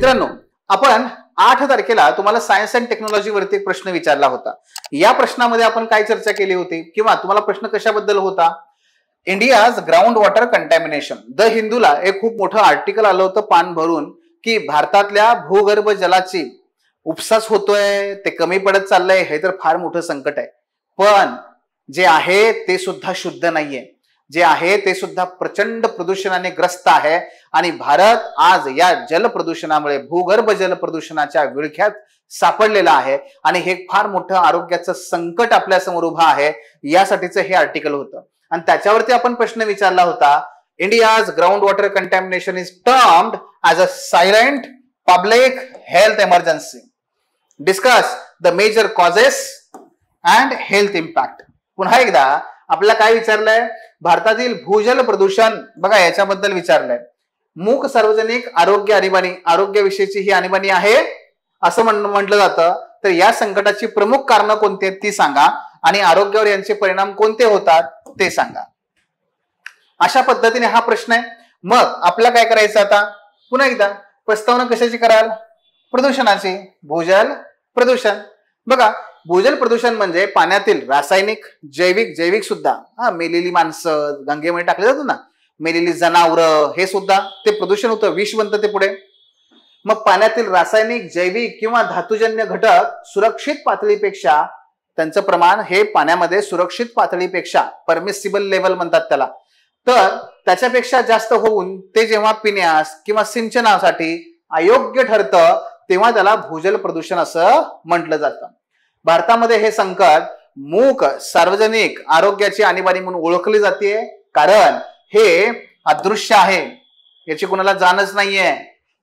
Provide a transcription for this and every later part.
मित्रांनो, आपण 8 तारखेला तुम्हाला सायन्स अँड टेक्नॉलॉजी वरती एक प्रश्न विचारला होता. या प्रश्नामध्ये आपण काय चर्चा केली होती किंवा तुम्हाला प्रश्न कशाबद्दल होता? India's ground water contamination. The हिंदूला एक खूप मोठं आर्टिकल आलं होतं पान भरून की भारतातल्या भूगर्भ जलाची उपसाच होतोय, ते कमी पडत चाललंय, हे तर फार मोठं संकट आहे. पण जे आहे ते सुद्धा शुद्ध नाहीये, जे आहे ते सुद्धा प्रचंड प्रदूषणाने ग्रस्त आहे. आणि भारत आज या जल प्रदूषणामुळे भूगर्भ जल प्रदूषणाच्या विळख्यात सापडलेला आहे आणि हे फार मोठं आरोग्याचं संकट आपल्या समोर उभं आहे. यासाठीचं हे आर्टिकल होतं आणि त्याच्यावरती आपण प्रश्न विचारला होता. India's ground water contamination is termed as a silent public health emergency. Discuss the major causes and health impact. पुन्हा एकदा आपल्याला काय विचारलंय? भारतातील भूजल प्रदूषण बघा याच्याबद्दल विचारलंय. मूक सार्वजनिक आरोग्य आणीबाणी, आरोग्याविषयीची ही आणीबाणी आहे असं म्हटलं जातं. तर या संकटाची प्रमुख कारणं कोणती आहेत ती सांगा आणि आरोग्यावर यांचे परिणाम कोणते होतात ते सांगा. अशा पद्धतीने हा प्रश्न आहे. मग आपल्याला काय करायचं आता? पुन्हा एकदा प्रस्तावना कशाची कराल? प्रदूषणाची. भूजल प्रदूषण. बघा, भूजल प्रदूषण म्हणजे पाण्यातील रासायनिक, जैविक सुद्धा, मेलेली माणसं गंगेमध्ये टाकले जातात ना, मेलेली जनावरं, हे सुद्धा ते प्रदूषण होतं, विष बनतं ते पुढे. मग पाण्यातील रासायनिक, जैविक किंवा धातुजन्य घटक सुरक्षित पातळीपेक्षा, त्यांचं प्रमाण हे पाण्यामध्ये सुरक्षित पातळीपेक्षा, परमिसिबल लेवल म्हणतात त्याला, तर त्याच्यापेक्षा जास्त होऊन ते जेव्हा पिण्यास किंवा सिंचनासाठी अयोग्य ठरतं तेव्हा त्याला भूजल प्रदूषण असं म्हटलं जातं. भारतामध्ये हे संकट मूक सार्वजनिक आरोग्याची आणीबाणी म्हणून ओळखली जाते, कारण हे अदृश्य आहे, याची कुणाला जाणच नाहीये.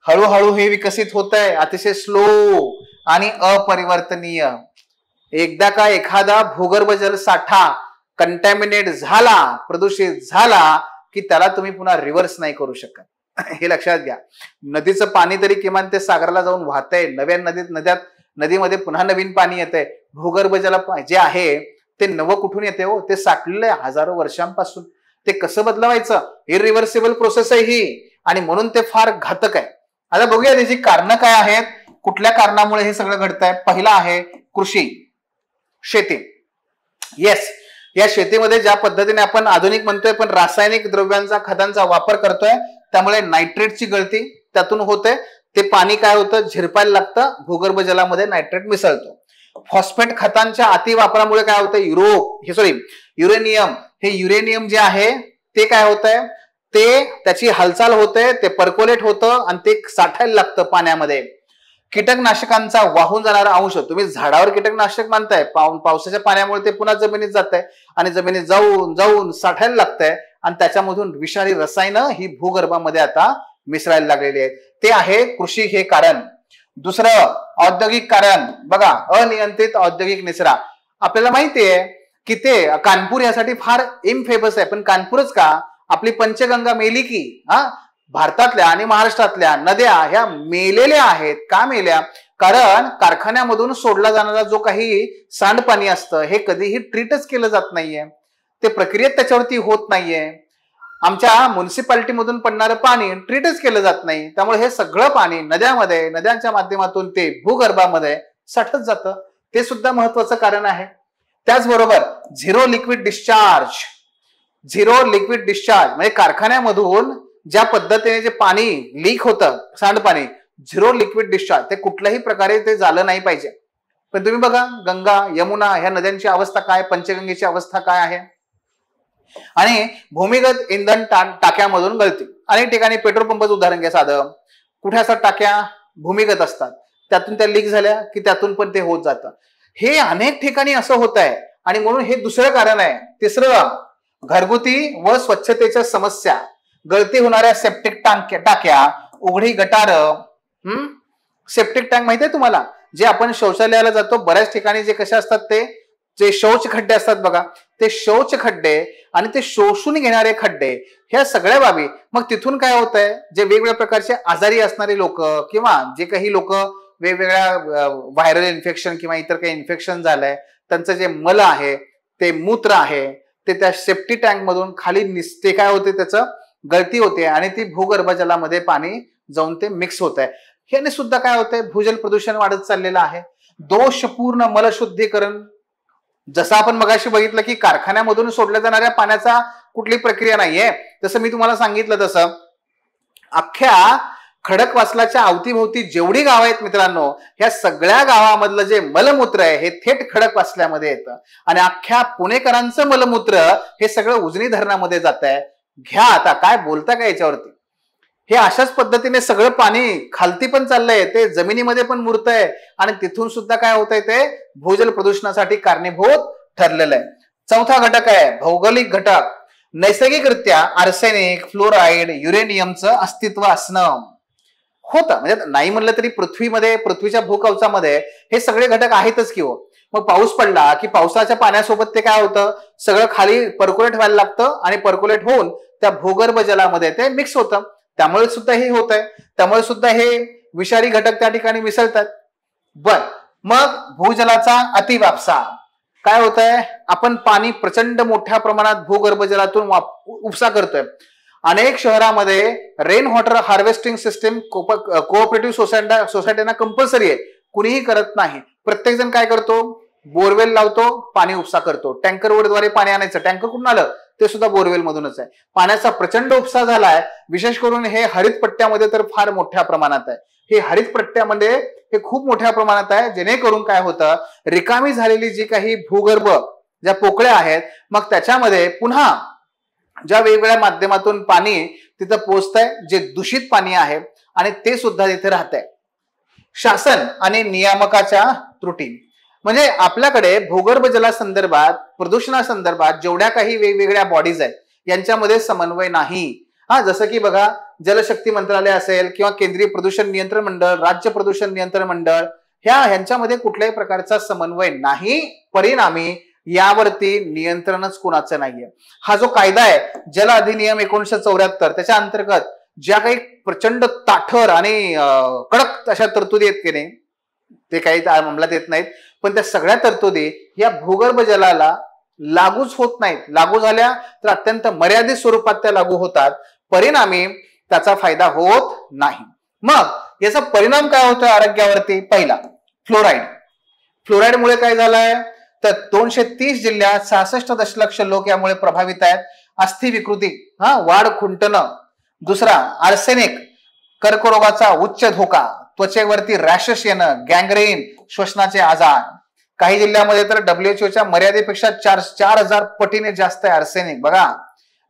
हळूहळू हे विकसित होत आहे, अतिशय स्लो आणि अपरिवर्तनीय. एकदा का एखादा भूगर्भ जल साठा कंटॅमिनेट झाला, प्रदूषित झाला, की त्याला तुम्ही पुन्हा रिव्हर्स नाही करू शकत. हे लक्षात घ्या. नदीचं पाणी तरी किमान ते सागराला जाऊन वाहतंय, नव्या नदीमध्ये पुन्हा नवीन पाणी येतंय. भूगर्भ जल जे आहे ते नवं कुठून येते हो? ते साठलेलं आहे हजारो वर्षांपासून. ते कसं बदलवायचं? इरिव्हर्सिबल प्रोसेस आहे ही, आणि म्हणून ते फार घातक आहे. आता बघूया त्याची कारणं काय आहेत, कुठल्या कारणामुळे हे सगळं घडतंय. पहिला आहे कृषी, शेती. येस, या शेतीमध्ये ज्या पद्धतीने आपण आधुनिक म्हणतोय पण रासायनिक द्रव्यांचा, खतांचा वापर करतोय, त्यामुळे नायट्रेटची गळती त्यातून होते. ते पाणी काय होतं? झिरपायला लागतं, भूगर्भ जलामध्ये नायट्रेट मिसळतो. फॉस्फेट खतांच्या अतिवापरामुळे काय होतं? युरेनियम, हे युरेनियम जे आहे ते काय होतंय? ते त्याची हालचाल होते, ते पर्कोलेट होतं आणि ते साठायला लागतं पाण्यामध्ये. कीटकनाशकांचा वाहून जाणारा अंश, तुम्ही झाडावर कीटकनाशक मानताय, पावसाच्या पाण्यामुळे ते पुन्हा जमिनीत जात आहे आणि जमिनीत जाऊन जाऊन साठायला लागतंय आणि त्याच्यामधून विषारी रसायनं ही भूगर्भामध्ये आता मिसळायला लागलेली आहेत. ते आहे कृषी हे कारण. दुसरं औद्योगिक कारण बघा, अनियंत्रित औद्योगिक निचरा. आपल्याला माहितीये की ते कानपूर यासाठी फार इनफेमस आहे, पण कानपूरच का? आपली पंचगंगा मेली की भारतातल्या आणि महाराष्ट्रातल्या नद्या ह्या मेलेल्या आहेत. का मेल्या? कारण कारखान्यामधून सोडला जाणारा जो काही सांडपाणी असतं हे कधीही ट्रीटच केलं जात नाहीये, ते प्रक्रियेत त्याच्यावरती होत नाहीये. आमच्या म्युन्सिपालिटी मधून पडणारं पाणी ट्रीटच केलं जात नाही, त्यामुळे हे सगळं पाणी नद्यामध्ये, नद्यांच्या माध्यमातून ते भूगर्भामध्ये साठत जातं. ते सुद्धा महत्वाचं कारण आहे. त्याचबरोबर झिरो लिक्विड डिस्चार्ज म्हणजे कारखान्यामधून ज्या पद्धतीने जे पाणी लीक होतं, सांडपाणी, झिरो लिक्विड डिस्चार्ज, ते कुठल्याही प्रकारे ते झालं नाही पाहिजे. पण तुम्ही बघा, गंगा, यमुना ह्या नद्यांची अवस्था काय, पंचगंगेची अवस्था काय आहे. आणि भूमिगत इंधन टाक्यामधून गळती. अनेक ठिकाणी पेट्रोल पंपाचं उदाहरण घ्या साधं. कुठे असतात टाक्या? भूमिगत असतात, त्यातून त्या लीक झाल्या की त्यातून पण ते होत जातं. हे अनेक ठिकाणी असं होत आहे आणि म्हणून हे दुसरं कारण आहे. तिसरं, घरगुती व स्वच्छतेच्या समस्या. गळती होणाऱ्या सेप्टिक टाक्या, उघडी गटार. सेप्टिक टँक माहितीये तुम्हाला? जे आपण शौचालयाला जातो बऱ्याच ठिकाणी जे कसे असतात, ते जे शौच खड्डे असतात बघा, ते शौच खड्डे आणि ते शोषून घेणारे खड्डे, ह्या सगळ्या बाबी. मग तिथून काय होत आहे? जे वेगवेगळ्या प्रकारचे आजारी असणारे लोक किंवा जे काही लोक वेगवेगळ्या व्हायरल इन्फेक्शन किंवा इतर काही इन्फेक्शन झालंय, त्यांचं जे मल आहे, ते मूत्र आहे, ते त्या सेफ्टी टँक मधून खाली निसते, काय होते? त्याचं गळती होते आणि ती भूगर्भ जलामध्ये पाणी जाऊन ते मिक्स होत आहे. ह्याने सुद्धा काय होतंय, भूजल प्रदूषण वाढत चाललेलं आहे. दोषपूर्ण मलशुद्धीकरण, जसं आपण मगाशी बघितलं की कारखान्यामधून सोडल्या जाणाऱ्या पाण्याचा कुठली प्रक्रिया नाहीये, तसं मी तुम्हाला सांगितलं तसं अख्ख्या खडकवासलाच्या अवतीभोवती जेवढी गावं आहेत मित्रांनो, ह्या सगळ्या गावामधलं जे मलमूत्र आहे हे थेट खडकवासल्यामध्ये येतं आणि अख्ख्या पुणेकरांचं मलमूत्र हे सगळं उजनी धरणामध्ये जात आहे. घ्या आता, काय बोलता का याच्यावरती. हे अशाच पद्धतीने सगळं पाणी खालती पण चाललंय, ते जमिनीमध्ये पण मुरतंय आणि तिथून सुद्धा काय होतंय, ते भूजल प्रदूषणासाठी कारणीभूत ठरलेलं आहे. चौथा घटक आहे भौगोलिक घटक. नैसर्गिकरित्या आर्सेनिक, फ्लोराईड, युरेनियमचं अस्तित्व असणं होतं, म्हणजे नाही म्हणलं तरी पृथ्वीमध्ये, पृथ्वीच्या भूकवचामध्ये हे सगळे घटक आहेतच की हो. मग पाऊस पडला की पावसाच्या पाण्यासोबत ते काय होतं, सगळं खाली पर्क्युलेट व्हायला लागतं आणि पर्क्युलेट होऊन त्या भूगर्भ जलामध्ये ते मिक्स होतं. त्यामुळे सुद्धा हे होत आहे, त्यामुळे सुद्धा हे विषारी घटक त्या ठिकाणी मिसळतात. बर, मग भूजलाचा अतिवापसा काय होत आहे, आपण पाणी प्रचंड मोठ्या प्रमाणात भूगर्भ जलातून उपसा करतोय. अनेक शहरामध्ये rain water harvesting system cooperative सोसायटीना कंपल्सरी आहे, कुणीही करत नाही. प्रत्येक जण काय करतो, बोरवेल लावतो, पाणी उपसा करतो, टँकरद्वारे पाणी आणायचं. टँकर कुठून आलं, ते सुद्धा बोरवेल मधूनच आहे. पाण्याचा प्रचंड उपसा झालाय, विशेष करून हे हरित पट्ट्यामध्ये तर फार मोठ्या प्रमाणात आहे. हे हरित पट्ट्यामध्ये हे खूप मोठ्या प्रमाणात आहे, जेणेकरून काय होतं, रिकामी झालेली जी काही भूगर्भ ज्या पोकळ्या आहेत, मग त्याच्यामध्ये पुन्हा ज्या वेगवेगळ्या माध्यमातून पाणी तिथं पोहोचतंय, जे दूषित पाणी आहे आणि ते सुद्धा तिथे राहतंय. शासन आणि नियामकाच्या त्रुटी, म्हणजे आपल्याकडे भूगर्भ जलासंदर्भात, प्रदूषणासंदर्भात जेवढ्या काही वेगवेगळ्या बॉडीज आहेत यांच्यामध्ये समन्वय नाही. जसं की बघा, जलशक्ती मंत्रालय असेल किंवा केंद्रीय प्रदूषण नियंत्रण मंडळ, राज्य प्रदूषण नियंत्रण मंडळ, ह्यांच्यामध्ये कुठल्याही प्रकारचा समन्वय नाही. परिणामी यावरती नियंत्रणच कुणाचं नाहीये. हा जो कायदा आहे जल अधिनियम 1974, त्याच्या अंतर्गत ज्या काही प्रचंड ताठर आणि कडक अशा तरतुदी आहेत की नाही, ते काही अंमलात येत नाहीत, पण त्या सगळ्या तरतुदी या भूगर्भ जलाला लागूच होत नाहीत. लागू झाल्या तर अत्यंत मर्यादित स्वरूपात त्या लागू होतात, परिणामी त्याचा फायदा होत नाही. मग याचा परिणाम काय होतोय आरोग्यावरती? पहिला, फ्लोराईड. फ्लोराईडमुळे काय झालंय तर 230 जिल्ह्यात 66 दशलक्ष लोक यामुळे प्रभावित आहेत. अस्थि विकृती, वाढ खुंटणं. दुसरा, आर्सेनिक, कर्करोगाचा उच्च धोका, त्वचेवरती रॅशेस येणं, गँग्रेन, श्वसनाचे आजार. काही जिल्ह्यामध्ये तर WHO मर्यादेपेक्षा 4000 पटीने जास्त आहे आर्सेनिक. बघा,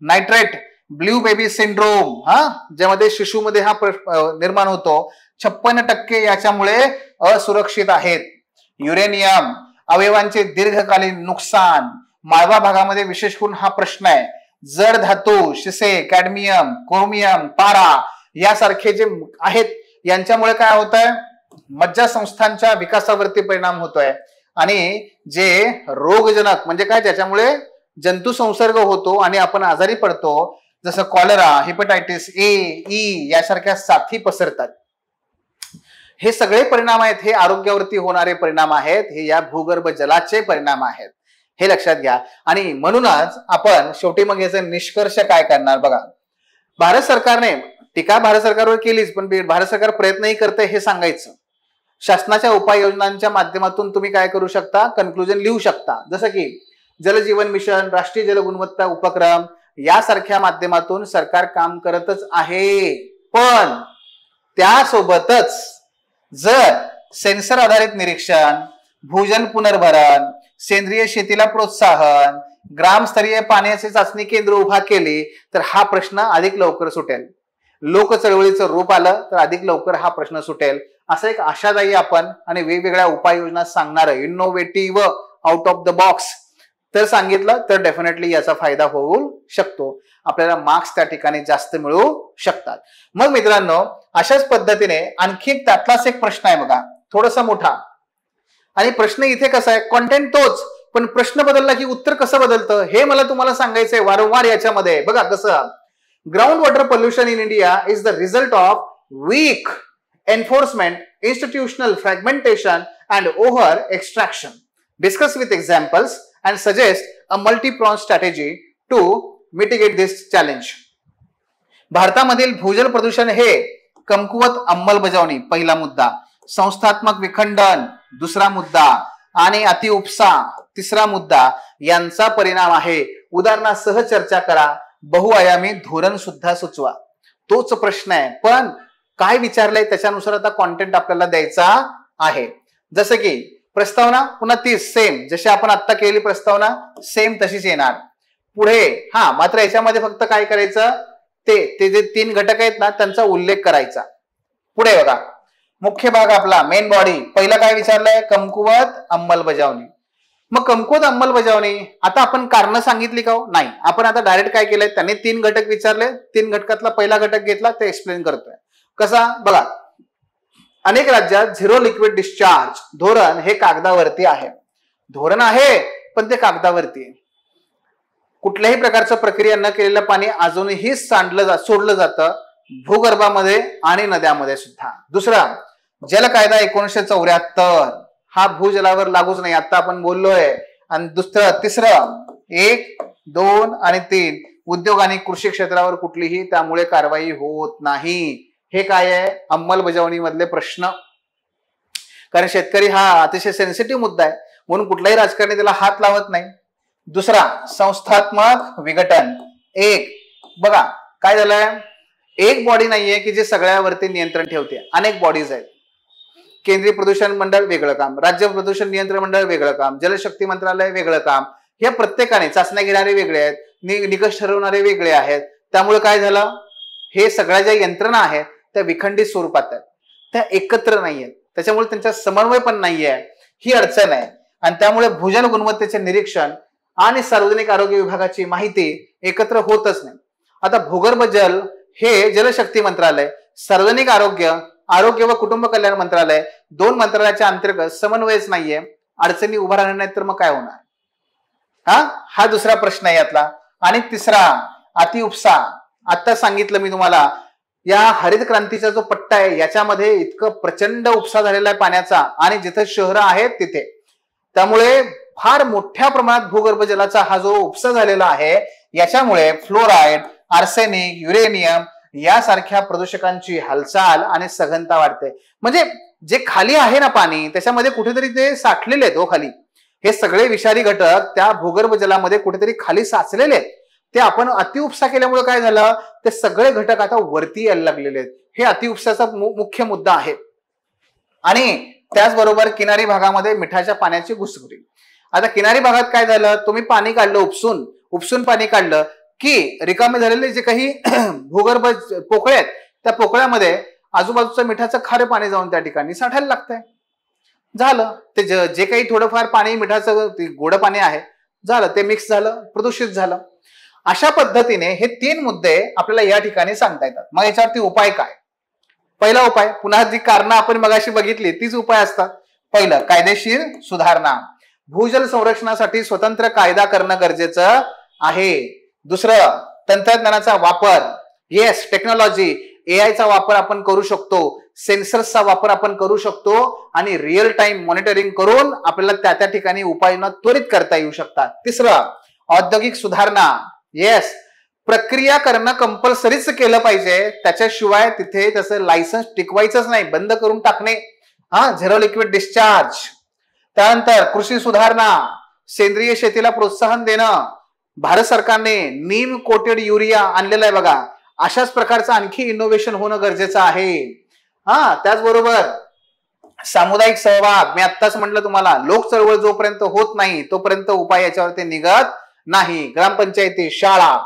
नायट्रेट, ब्ल्यू बेबी सिंड्रोम, ज्यामध्ये शिशूमध्ये हा निर्माण होतो, 56% याच्यामुळे असुरक्षित आहेत. युरेनियम, अवयवांचे दीर्घकालीन नुकसान. माळवा भागामध्ये विशेष करून हा प्रश्न आहे. जड धातू, शिसे, कॅडमियम, क्रोमियम, पारा यासारखे जे आहेत यांच्यामुळे काय होत आहे, मज्जासंस्थांच्या विकासावरती परिणाम होतोय आणि जे रोगजनक म्हणजे काय, ज्याच्यामुळे जंतू संसर्ग होतो आणि आपण आजारी पडतो, जसं कॉलरा, हेपेटायटिस ए, ई यासारख्या साथी पसरतात. हे सगळे परिणाम आहेत, हे आरोग्यावरती होणारे परिणाम आहेत, हे या भूगर्भ जलाचे परिणाम आहेत, हे लक्षात घ्या. आणि म्हणूनच आपण शेवटी मग याचा निष्कर्ष काय करणार बघा. भारत सरकारने टीका भारत सरकारवर केलीच, पण भारत सरकार प्रयत्नही करते हे सांगायचं. शासनाच्या उपाययोजनांच्या माध्यमातून तुम्ही काय करू शकता, कन्क्लुजन लिहू शकता. जसं की जलजीवन मिशन, राष्ट्रीय जल गुणवत्ता उपक्रम यासारख्या माध्यमातून सरकार काम करतच आहे. पण त्यासोबतच जर सेन्सर आधारित निरीक्षण, भूजल पुनर्भरण, सेंद्रिय शेतीला प्रोत्साहन, ग्रामस्तरीय पाण्याची चाचणी केंद्र उभा केली तर हा प्रश्न अधिक लवकर सुटेल. लोक चळवळीचं रूप आलं तर अधिक लवकर हा प्रश्न सुटेल. असं एक आशादायी आपण आणि वेगवेगळ्या उपाययोजना सांगणारं, innovative, out of the box तर सांगितलं तर डेफिनेटली याचा फायदा होऊ शकतो. आपल्याला मार्क्स त्या ठिकाणी जास्त मिळू शकतात. मग मित्रांनो, अशाच पद्धतीने आणखी त्यातलाच एक प्रश्न आहे बघा, थोडासा मोठा. आणि प्रश्न इथे कसा आहे, कॉन्टेंट तोच, पण प्रश्न बदलला की उत्तर कसं बदलतं हे मला तुम्हाला सांगायचंय वारंवार याच्यामध्ये. बघा कसं, ground water pollution in India is the result of weak enforcement, institutional fragmentation and over extraction. Discuss with examples and suggest a multi-pronged strategy to mitigate this challenge. भारतामधील भूजल प्रदूषण हे कमकुवत अंमलबजावणी पहिला मुद्दा, संस्थात्मक विखंडन दुसरा मुद्दा आणि अतिउपसा तिसरा मुद्दा यांचा परिणाम आहे. उदाहरणासह चर्चा करा. बहुआयामी धोरण सुद्धा सुचवा. तोच प्रश्न आहे, पण काय विचारलंय त्याच्यानुसार आता कॉन्टेंट आपल्याला द्यायचा आहे. जसं की प्रस्तावना पुन्हा तीच सेम, जशी आपण आता केलेली प्रस्तावना सेम तशीच येणार पुढे. मात्र याच्यामध्ये फक्त काय करायचं, ते जे 3 घटक आहेत ना त्यांचा उल्लेख करायचा. पुढे बघा, मुख्य भाग आपला मेन बॉडी. पहिला काय विचारलंय, कमकुवत अंमलबजावणी. मग कमकुवत अंमलबजावणी आता आपण कारण सांगितली का? नाही, आपण आता डायरेक्ट काय केलंय, त्यांनी 3 घटक विचारले, 3 घटकातला पहिला घटक घेतला, ते एक्सप्लेन करतोय. कसा बघा, अनेक राज्यात झिरो लिक्विड डिस्चार्ज धोरण हे कागदावरती आहे. धोरण आहे पण ते कागदावरती आहे. कुठल्याही प्रकारचं प्रक्रिया न केलेलं पाणी अजूनही सोडलं जातं भूगर्भामध्ये आणि नद्यामध्ये सुद्धा. दुसरा, जल कायदा 1974 हा भूजलावर लागूच नाही, आता आपण बोललोय. आणि तिसरं 1, 2 आणि 3 उद्योग आणि कृषी क्षेत्रावर कुठलीही त्यामुळे कारवाई होत नाही. हे काय आहे, अंमलबजावणी मधले प्रश्न. कारण शेतकरी हा अतिशय सेन्सिटिव्ह मुद्दा आहे, म्हणून कुठलाही राजकारणी त्याला हात लावत नाही. दुसरा, संस्थात्मक विघटन. बघा काय झालंय, एक बॉडी नाहीये की जे सगळ्यावरती नियंत्रण ठेवते, अनेक बॉडीज आहेत. केंद्रीय प्रदूषण मंडळ वेगळं काम, राज्य प्रदूषण नियंत्रण मंडळ वेगळं काम, जलशक्ती मंत्रालय वेगळं काम. या प्रत्येकाने चाचण्या घेणारे वेगळे आहेत, निकष ठरवणारे वेगळे आहेत. त्यामुळे काय झालं, हे सगळ्या ज्या यंत्रणा आहेत त्या विखंडित स्वरूपात आहेत, त्या एकत्र नाहीयेत. त्याच्यामुळे त्यांचा समन्वय पण नाहीये, ही अडचण आहे. आणि त्यामुळे भूजल गुणवत्तेचे निरीक्षण आणि सार्वजनिक आरोग्य विभागाची माहिती एकत्र होतच नाही. आता भूगर्भ जल हे जलशक्ती मंत्रालय, सार्वजनिक आरोग्य व कुटुंब कल्याण मंत्रालय, 2 मंत्रालयाच्या अंतर्गत समन्वयच नाहीये. अडचणी उभा राहणार नाहीत तर मग काय होणार? हा दुसरा प्रश्न आहे यातला. आणि तिसरा, अतिउपसा. आता सांगितलं मी तुम्हाला, या हरित क्रांतीचा जो पट्टा आहे याच्यामध्ये इतकं प्रचंड उपसा झालेला आहे पाण्याचा, आणि जिथे शहरं आहेत तिथे. त्यामुळे फार मोठ्या प्रमाणात भूगर्भ जलाचा हा जो उपसा झालेला आहे याच्यामुळे फ्लोराईड, आर्सेनिक, युरेनियम यासारख्या प्रदूषकांची हालचाल आणि सघनता वाढते. म्हणजे जे खाली आहे ना पाणी, त्याच्यामध्ये कुठेतरी ते साठलेले आहेत खाली. हे सगळे विषारी घटक त्या भूगर्भ जलामध्ये कुठेतरी खाली साचलेले आहेत. ते आपण अतिउपसा केल्यामुळे काय झालं, ते सगळे घटक आता वरती यायला लागलेले आहेत. हे अतिउपसाचा मुख्य मुद्दा आहे. आणि त्याचबरोबर किनारी भागामध्ये मिठाच्या पाण्याची घुसखोरी. आता किनारी भागात काय झालं, तुम्ही पाणी काढलं, उपसून पाणी काढलं की रिकामे झालेले जे काही भूगर्भ पोकळे आहेत त्या पोकळ्यामध्ये आजूबाजूचं मिठाचं खारं पाणी जाऊन त्या ठिकाणी साठायला लागतंय. झालं ते जे काही थोडंफार पाणी मिठाचं गोड पाणी आहे, झालं ते मिक्स झालं, प्रदूषित झालं. अशा पद्धतीने हे 3 मुद्दे आपल्याला या ठिकाणी सांगता येतात. मग याच्यावरती उपाय काय? पहिला उपाय, पुन्हा जी कारणं आपण मगाशी बघितली तीच उपाय असतात. पहिलं, कायदेशीर सुधारणा. भूजल संरक्षणासाठी स्वतंत्र कायदा करणं गरजेचं आहे. दुसरं, तंत्रज्ञानाचा वापर. येस, टेक्नॉलॉजी, एआयचा वापर आपण करू शकतो, सेन्सर्सचा वापर आपण करू शकतो, आणि रिअल टाइम मॉनिटरिंग करून आपल्याला त्या ठिकाणी उपाययोजना त्वरित करता येऊ शकतात. तिसरं, औद्योगिक सुधारणा. येस, प्रक्रिया करणं कंपल्सरीच केलं पाहिजे, त्याच्याशिवाय तिथे त्याचं लायसन्स टिकवायचंच नाही, बंद करून टाकणे. Zero liquid discharge. त्यानंतर कृषी सुधारणा, सेंद्रिय शेतीला प्रोत्साहन देणं. भारत सरकारने नीम कोटेड युरिया आणलेला आहे बघा. अशाच प्रकारचं आणखी इनोव्हेशन होणं गरजेचं आहे. त्याचबरोबर सामुदायिक सहभाग. मी आत्ताच म्हटलं तुम्हाला, लोक चळवळ जोपर्यंत होत नाही तोपर्यंत उपाय याच्यावरती निघत नाही. ग्रामपंचायती, शाळा,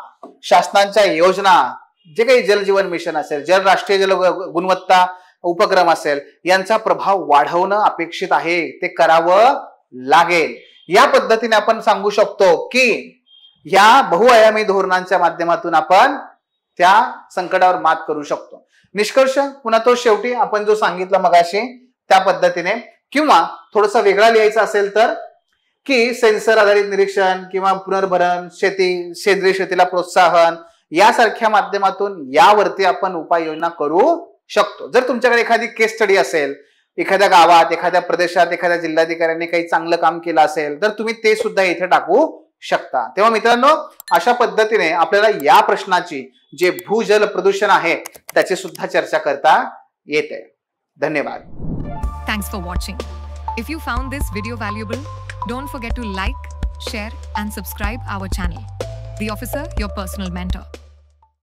शासनाच्या योजना, जे काही जलजीवन मिशन असेल, राष्ट्रीय जल गुणवत्ता उपक्रम असेल, यांचा प्रभाव वाढवणं अपेक्षित आहे. ते करावं लागेल. या पद्धतीने आपण सांगू शकतो की या बहुआयामी धोरणांच्या माध्यमातून आपण त्या संकटावर मात करू शकतो. निष्कर्ष पुन्हा तो शेवटी आपण जो सांगितला मगाशी त्या पद्धतीने, किंवा थोडंसं वेगळा लिहायचं असेल तर की सेन्सर आधारित निरीक्षण किंवा पुनर्भरण, सेंद्रिय शेतीला प्रोत्साहन यासारख्या माध्यमातून यावरती आपण उपाययोजना करू शकतो. जर तुमच्याकडे एखादी केस स्टडी असेल, एखाद्या गावात, एखाद्या प्रदेशात एखाद्या जिल्हाधिकाऱ्यांनी काही चांगलं काम केलं असेल, तर तुम्ही ते सुद्धा इथे टाकू शकता. तेव्हा मित्रांनो, अशा पद्धतीने आपल्याला या प्रश्नाची जे भूजल प्रदूषण आहे त्याची सुद्धा चर्चा करता येते. धन्यवाद. Thanks for watching. If you found this video valuable, don't forget to like, share and subscribe our channel. The Officer, your personal mentor.